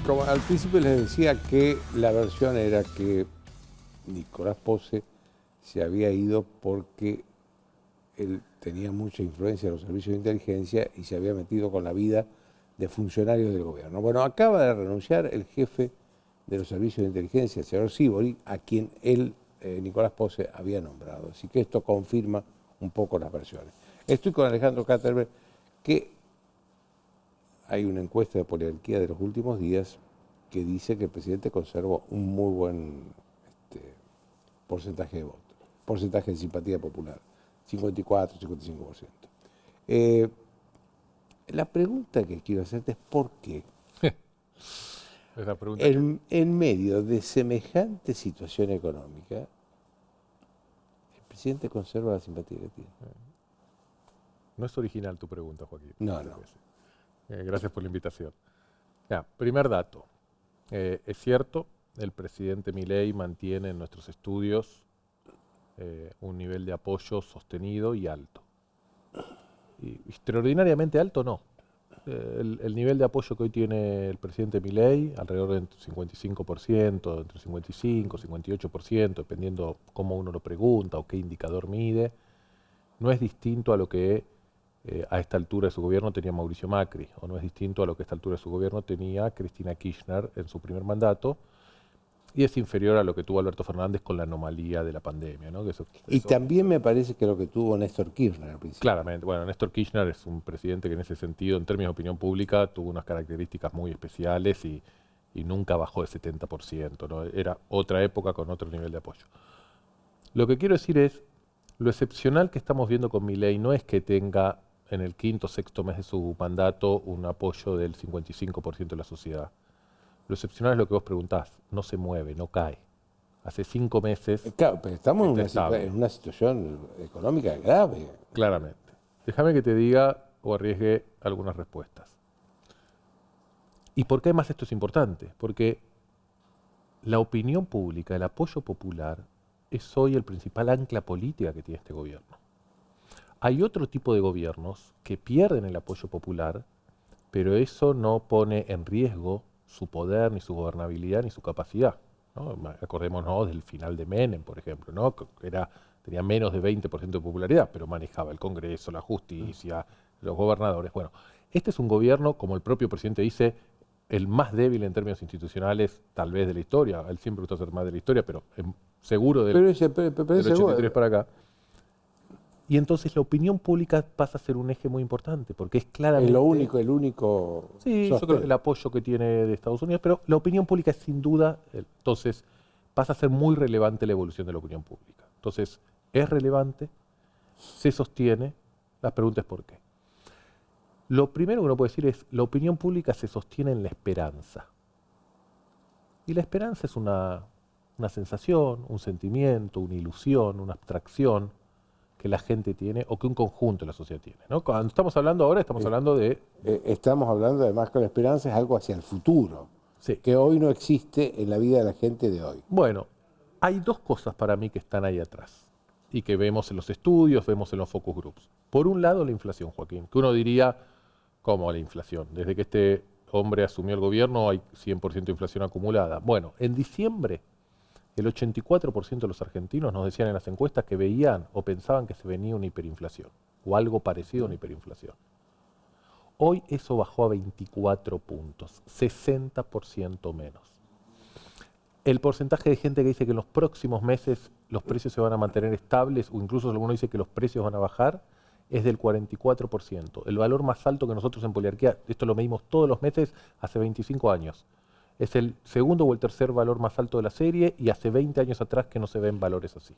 Como al principio les decía que la versión era que Nicolás Pose se había ido porque él tenía mucha influencia en los servicios de inteligencia y se había metido con la vida de funcionarios del gobierno. Bueno, acaba de renunciar el jefe de los servicios de inteligencia, el señor Sibori, a quien él, Nicolás Pose, había nombrado. Así que esto confirma un poco las versiones. Estoy con Alejandro Katterberg, que hay una encuesta de poliarquía de los últimos días que dice que el presidente conservó un muy buen porcentaje de votos, porcentaje de simpatía popular, 54, 55%. La pregunta que quiero hacerte es ¿por qué? Esa pregunta En medio de semejante situación económica, el presidente conserva la simpatía que tiene. no es original tu pregunta, Joaquín. No, no. Gracias por la invitación. Ya, primer dato. Es cierto, el presidente Milei mantiene en nuestros estudios un nivel de apoyo sostenido y alto. Y extraordinariamente alto no. El nivel de apoyo que hoy tiene el presidente Milei, alrededor del 55%, entre 55 y 58%, dependiendo cómo uno lo pregunta o qué indicador mide, no es distinto a lo que a esta altura de su gobierno tenía Mauricio Macri, o no es distinto a lo que a esta altura de su gobierno tenía Cristina Kirchner en su primer mandato, y es inferior a lo que tuvo Alberto Fernández con la anomalía de la pandemia, ¿no? Y también me parece que lo que tuvo Néstor Kirchner al principio. Claramente, bueno, Néstor Kirchner es un presidente que en ese sentido, en términos de opinión pública, tuvo unas características muy especiales y nunca bajó de 70%, ¿no? Era otra época con otro nivel de apoyo. Lo que quiero decir es, lo excepcional que estamos viendo con Milei no es que tenga en el quinto o sexto mes de su mandato un apoyo del 55% de la sociedad. Lo excepcional es lo que vos preguntás, no se mueve, no cae. Hace 5 meses... Claro, pero estamos está en una situación económica grave. Claramente. Déjame que te diga o arriesgue algunas respuestas. ¿Y por qué además esto es importante? Porque la opinión pública, el apoyo popular, es hoy el principal ancla política que tiene este gobierno. Hay otro tipo de gobiernos que pierden el apoyo popular, pero eso no pone en riesgo su poder, ni su gobernabilidad, ni su capacidad, ¿no? Acordémonos del final de Menem, por ejemplo, ¿no? Tenía menos de 20% de popularidad, pero manejaba el Congreso, la justicia, los gobernadores. Bueno, este es un gobierno, como el propio presidente dice, el más débil en términos institucionales, tal vez de la historia. Él siempre gusta ser más de la historia, pero seguro del 83 para acá. Y entonces la opinión pública pasa a ser un eje muy importante, porque es claramente... El único Sí, yo creo que el apoyo que tiene de Estados Unidos, pero la opinión pública es sin duda, entonces pasa a ser muy relevante la evolución de la opinión pública. Entonces, es relevante, se sostiene, la pregunta es por qué. Lo primero que uno puede decir es, la opinión pública se sostiene en la esperanza. Y la esperanza es una sensación, un sentimiento, una ilusión, una abstracción que la gente tiene o que un conjunto de la sociedad tiene, ¿no? Cuando estamos hablando ahora, estamos hablando de... Estamos hablando además que la esperanza es algo hacia el futuro, sí, que hoy no existe en la vida de la gente de hoy. Bueno, hay dos cosas para mí que están ahí atrás y que vemos en los estudios, vemos en los focus groups. Por un lado, la inflación, Joaquín, que uno diría, ¿cómo la inflación? Desde que este hombre asumió el gobierno hay 100% de inflación acumulada. Bueno, en diciembre el 84% de los argentinos nos decían en las encuestas que veían o pensaban que se venía una hiperinflación o algo parecido a una hiperinflación. Hoy eso bajó a 24 puntos, 60% menos. El porcentaje de gente que dice que en los próximos meses los precios se van a mantener estables o incluso alguno dice que los precios van a bajar es del 44%. El valor más alto que nosotros en poliarquía, esto lo medimos todos los meses hace 25 años. Es el segundo o el tercer valor más alto de la serie y hace 20 años atrás que no se ven valores así.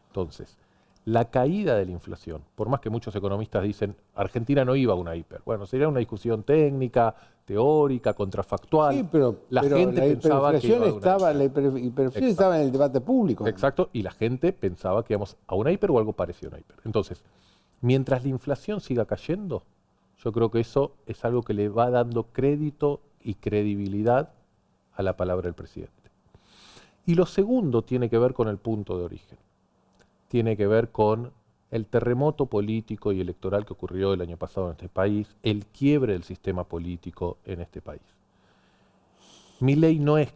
Entonces, la caída de la inflación, por más que muchos economistas dicen Argentina no iba a una hiper, bueno, sería una discusión técnica, teórica, contrafactual. Sí, pero la gente pensaba que iba a una la hiperinflación estaba en el debate público. Exacto, y la gente pensaba que íbamos a una hiper o algo parecido a una hiper. Entonces, mientras la inflación siga cayendo, yo creo que eso es algo que le va dando crédito y credibilidad a la palabra del presidente. Y lo segundo tiene que ver con el punto de origen. Tiene que ver con el terremoto político y electoral que ocurrió el año pasado en este país, el quiebre del sistema político en este país. Milei no es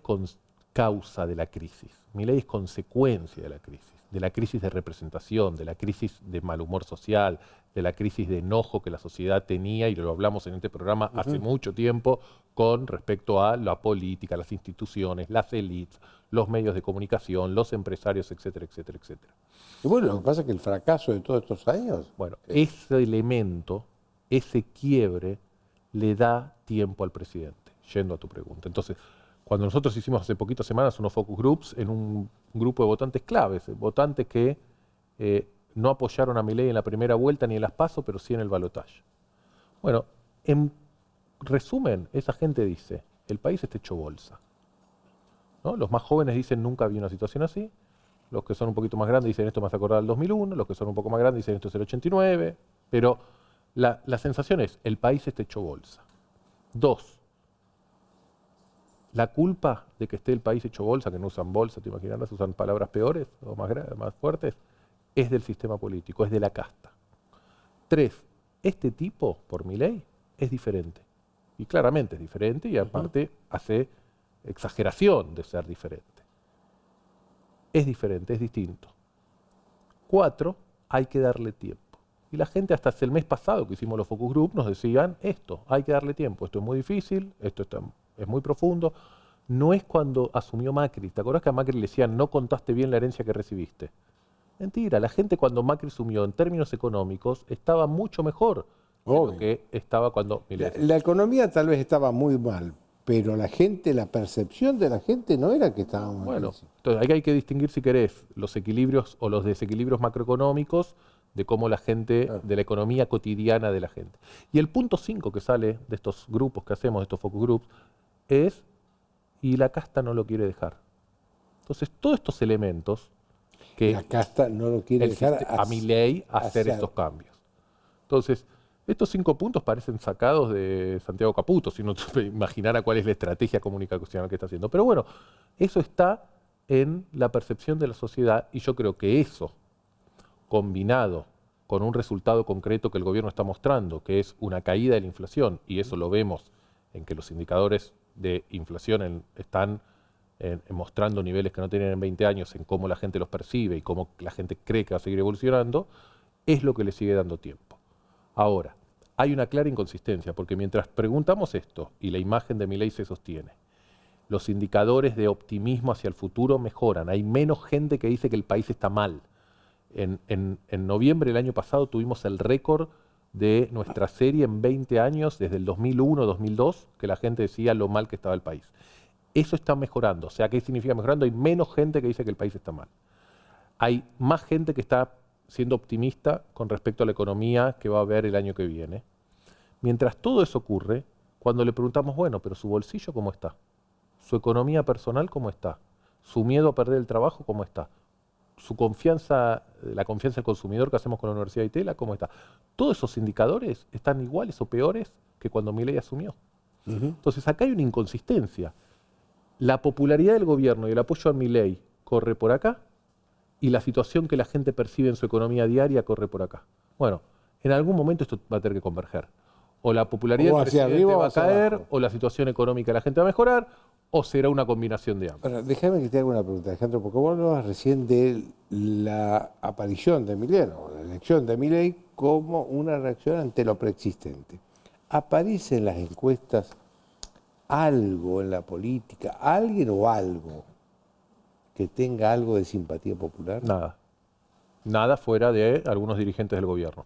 causa de la crisis, Milei es consecuencia de la crisis de representación, de la crisis de mal humor social, de la crisis de enojo que la sociedad tenía, y lo hablamos en este programa hace mucho tiempo, con respecto a la política, las instituciones, las élites, los medios de comunicación, los empresarios, etcétera, etcétera, etcétera. Y bueno, lo que pasa es que el fracaso de todos estos años... Bueno, ese elemento, ese quiebre, le da tiempo al presidente, yendo a tu pregunta. Entonces, cuando nosotros hicimos hace poquitas semanas unos focus groups en un grupo de votantes claves, votantes que no apoyaron a Milei en la primera vuelta ni en las PASO, pero sí en el balotaje. Bueno, en resumen, esa gente dice, el país está hecho bolsa, ¿no? Los más jóvenes dicen, nunca había una situación así. Los que son un poquito más grandes dicen, esto me hace acordar del 2001. Los que son un poco más grandes dicen, esto es el 89. Pero la sensación es, el país está hecho bolsa. 2. La culpa de que esté el país hecho bolsa, que no usan bolsa, te imaginarás, usan palabras peores o más fuertes, es del sistema político, es de la casta. 3. Este tipo, por Milei, es diferente. Y claramente es diferente, y aparte hace exageración de ser diferente. Es diferente, es distinto. 4, hay que darle tiempo. Y la gente hasta el mes pasado que hicimos los focus group nos decían esto, hay que darle tiempo, esto es muy difícil, esto es muy profundo. No es cuando asumió Macri. ¿Te acordás que a Macri le decían, no contaste bien la herencia que recibiste? Mentira, la gente cuando Macri asumió en términos económicos estaba mucho mejor de lo que estaba cuando Milei. La economía tal vez estaba muy mal, pero la gente, la percepción de la gente no era que estaba muy mal. Bueno, entonces ahí hay que distinguir, si querés, los equilibrios o los desequilibrios macroeconómicos de cómo la gente, de la economía cotidiana de la gente. Y el punto 5 que sale de estos grupos que hacemos, de estos focus groups, es, y la casta no lo quiere dejar. Entonces, todos estos elementos que la casta no lo quiere dejar a Milei hacer estos cambios. Entonces, estos 5 puntos parecen sacados de Santiago Caputo, si uno se imaginara cuál es la estrategia comunicacional que está haciendo. Pero bueno, eso está en la percepción de la sociedad, y yo creo que eso, combinado con un resultado concreto que el gobierno está mostrando, que es una caída de la inflación, y eso lo vemos en que los indicadores de inflación están mostrando niveles que no tienen en 20 años, en cómo la gente los percibe y cómo la gente cree que va a seguir evolucionando, es lo que le sigue dando tiempo. Ahora, hay una clara inconsistencia, porque mientras preguntamos esto y la imagen de Milei se sostiene, los indicadores de optimismo hacia el futuro mejoran, hay menos gente que dice que el país está mal. En noviembre del año pasado tuvimos el récord de nuestra serie en 20 años, desde el 2001-2002, que la gente decía lo mal que estaba el país. Eso está mejorando. O sea, ¿qué significa mejorando? Hay menos gente que dice que el país está mal. Hay más gente que está siendo optimista con respecto a la economía que va a haber el año que viene. Mientras todo eso ocurre, cuando le preguntamos, bueno, pero su bolsillo ¿cómo está? ¿Su economía personal cómo está? ¿Su miedo a perder el trabajo cómo está? ¿Su confianza, la confianza del consumidor que hacemos con la Universidad de Itela cómo está? Todos esos indicadores están iguales o peores que cuando Milei asumió. Entonces acá hay una inconsistencia. La popularidad del gobierno y el apoyo a Milei corre por acá, y la situación que la gente percibe en su economía diaria corre por acá. Bueno, en algún momento esto va a tener que converger. O la popularidad del presidente va a caer, o la situación económica de la gente va a mejorar, o será una combinación de ambos. Ahora, déjame que te haga una pregunta, Alejandro, porque vos hablabas recién de la aparición de Milei, o la elección de Milei, como una reacción ante lo preexistente. ¿Aparece en las encuestas algo en la política, alguien o algo que tenga algo de simpatía popular? Nada. Nada fuera de algunos dirigentes del gobierno.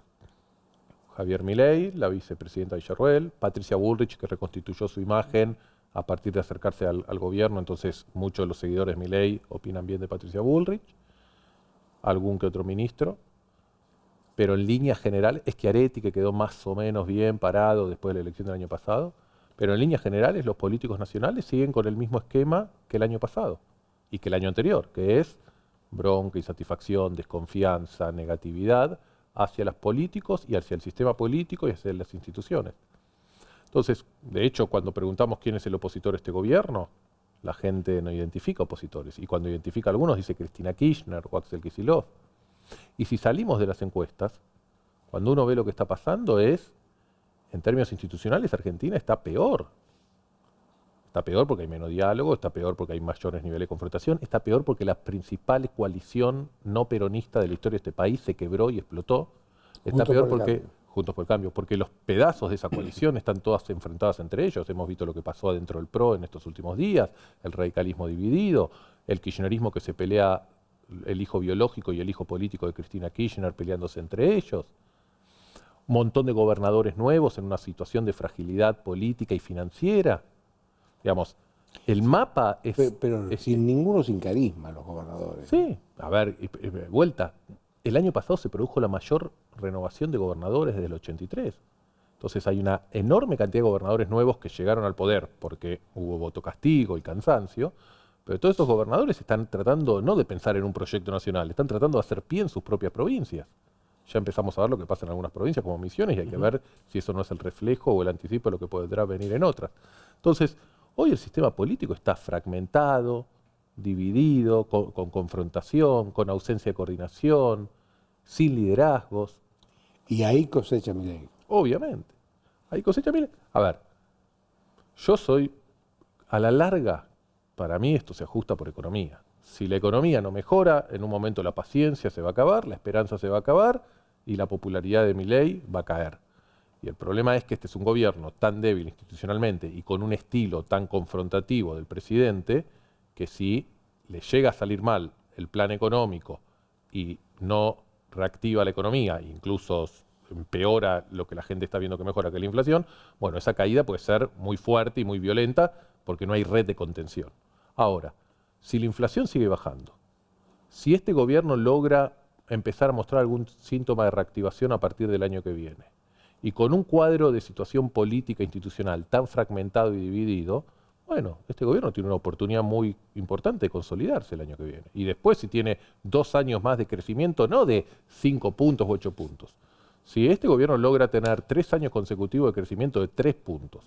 Javier Milei, la vicepresidenta Villarruel, Patricia Bullrich, que reconstituyó su imagen a partir de acercarse al gobierno, entonces muchos de los seguidores de Milei opinan bien de Patricia Bullrich, algún que otro ministro, pero en líneas generales, Schiaretti, que quedó más o menos bien parado después de la elección del año pasado, pero en líneas generales los políticos nacionales siguen con el mismo esquema que el año pasado y que el año anterior, que es bronca, insatisfacción, desconfianza, negatividad hacia los políticos y hacia el sistema político y hacia las instituciones. Entonces, de hecho, cuando preguntamos quién es el opositor a este gobierno, la gente no identifica opositores. Y cuando identifica a algunos dice Cristina Kirchner o Axel Kicillof. Y si salimos de las encuestas, cuando uno ve lo que está pasando es, en términos institucionales, Argentina está peor. Está peor porque hay menos diálogo, está peor porque hay mayores niveles de confrontación, está peor porque la principal coalición no peronista de la historia de este país se quebró y explotó. Está peor porque, Juntos por el Cambio, porque los pedazos de esa coalición están todas enfrentadas entre ellos. Hemos visto lo que pasó adentro del PRO en estos últimos días, el radicalismo dividido, el kirchnerismo que se pelea, el hijo biológico y el hijo político de Cristina Kirchner peleándose entre ellos. Un montón de gobernadores nuevos en una situación de fragilidad política y financiera. Digamos, el mapa es... Pero sin ninguno sin carisma los gobernadores. Sí, a ver, vuelta. El año pasado se produjo la mayor renovación de gobernadores desde el 83. Entonces hay una enorme cantidad de gobernadores nuevos que llegaron al poder porque hubo voto castigo y cansancio, pero todos esos gobernadores están tratando no de pensar en un proyecto nacional, están tratando de hacer pie en sus propias provincias. Ya empezamos a ver lo que pasa en algunas provincias como Misiones y hay que ver si eso no es el reflejo o el anticipo de lo que podrá venir en otras. Entonces, hoy el sistema político está fragmentado, dividido, con confrontación, con ausencia de coordinación, sin liderazgos. Y ahí cosecha Milei. Obviamente. Ahí cosecha Milei. A ver, yo soy, a la larga, para mí esto se ajusta por economía. Si la economía no mejora, en un momento la paciencia se va a acabar, la esperanza se va a acabar y la popularidad de Milei va a caer. Y el problema es que este es un gobierno tan débil institucionalmente y con un estilo tan confrontativo del presidente que si le llega a salir mal el plan económico y no reactiva la economía, incluso empeora lo que la gente está viendo que mejora, que es la inflación, bueno, esa caída puede ser muy fuerte y muy violenta porque no hay red de contención. Ahora, si la inflación sigue bajando, si este gobierno logra empezar a mostrar algún síntoma de reactivación a partir del año que viene, y con un cuadro de situación política e institucional tan fragmentado y dividido, bueno, este gobierno tiene una oportunidad muy importante de consolidarse el año que viene. Y después, si tiene 2 años más de crecimiento, no de 5 puntos u 8 puntos. Si este gobierno logra tener 3 años consecutivos de crecimiento de 3 puntos,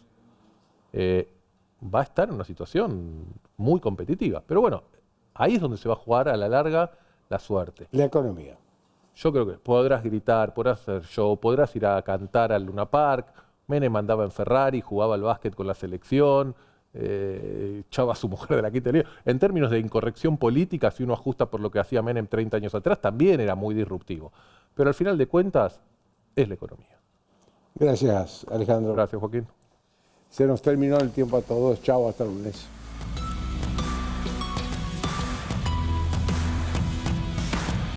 va a estar en una situación muy competitiva. Pero bueno, ahí es donde se va a jugar a la larga la suerte. La economía. Yo creo que podrás gritar, podrás hacer show, podrás ir a cantar al Luna Park. Menem andaba en Ferrari, jugaba al básquet con la selección, echaba a su mujer de la quinta liga. En términos de incorrección política, si uno ajusta por lo que hacía Menem 30 años atrás, también era muy disruptivo. Pero al final de cuentas, es la economía. Gracias, Alejandro. Gracias, Joaquín. Se nos terminó el tiempo a todos. Chao, hasta el lunes.